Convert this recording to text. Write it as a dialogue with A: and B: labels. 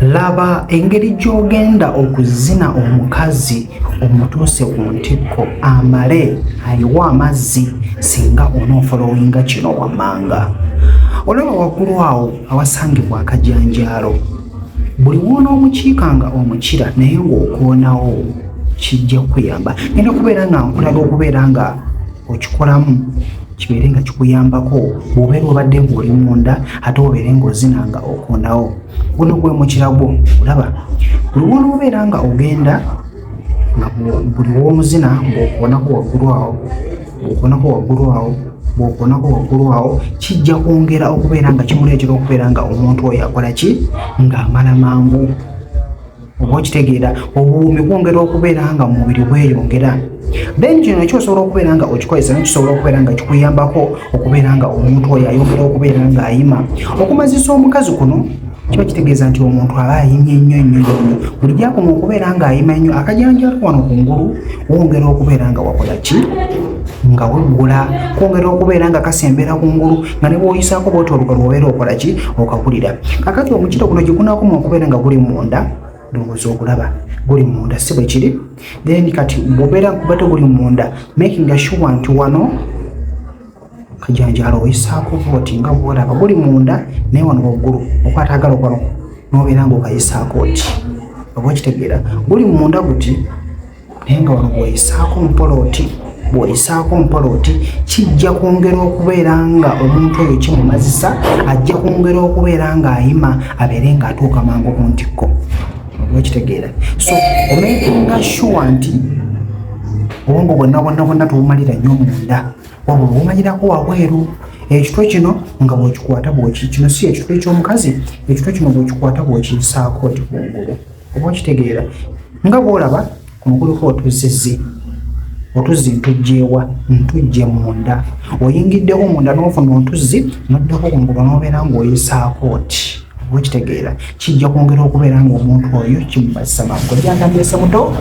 A: Laba engeri gy'ogenda okuzina omukazi omutuuse ku ntikko amale ayiwa amazzi singa onoofolowinga kino wammanga. Olaba waggulu awo awasangibwa akajanjaalo. Buli w'onoomukiika nga omukira naye ng'okoonawo kijja kukuyamba. Ngenda kubeera nga nkulaga okubeera nga okikolamu kibeere nga kikuyambako bw'obeera obadde ng'oli munda ate obeere ng'ozina nga okoonawo. Guno gwe mukira gwo olaba. Buli w'onoobeera nga ogenda nga buli w'omuzina ng'okoonako waggulu awo kijja kwongera okubeera nga kimuleetera okubeera nga omuntu oyo akola ki ng'amala mangu. Oba okitegeera obuwuumi bwongera okubeera nga mu mubiri bweyongera. Then kino nakyo osobola okubeera nga okikozesa nekisobola okubeera nga kikuyambako okubeera nga omuntu oyo ayongera okubeera ng'ayima. Okumazisa omukazi kuno kiba kitegeeza nti omuntu aba ayimye nnyo. Buli gyakoma okubeera ng'ayima nnyo akajanjaalo wano kungulu wongera okubeera nga wakola ki nga weggula, kwongera okubeera nga kasembera kungulu nga ne bw'oyisaako bw'oti olukalu obeera okola ki okakulira. Kakati omukira guno gye gunaakoma okubeera nga guli munda ndowooza okulaba guli munda si bwe kiri. Then kati bw'obeera nkubate guli munda making sure nti wano kajanjaalo oyisaako oti nga bw'olaba guli munda naye wano waggulu okwata agalo kano n'obeera ng'okayisaako oti. Oba okitegeera guli munda guti naye nga wano bw'oyisaako mpola oti kijja kwongera okubeera nga omuntu oyo kimumazisa ajja kwongera okubeera ng'ayima abeere ng'atuuka mangu ku ntikko. Oba okitegeera so omakinga sure nti obwongo bwonna tubumalira nnyo munda wabula obumanyirako wabweru. Ekitwe kino nga bw'okikwata kino si ekitwe ky'omukazi, ekitwe kino bw'okikwata bw'okiyisaako oti kungulu. Oba okitegeera nga bw'olaba kuno kuliko otuzzi ntujjeewa ntujje munda. Oyingiddeko munda n'ofuna otuzzi n'oddako kungulu n'obeera ng'oyisaako oti. Oba okitegeera kijja kwongera okubeera ng'omuntu oyo kimumazisa mangu. Ojja ntambisa muto.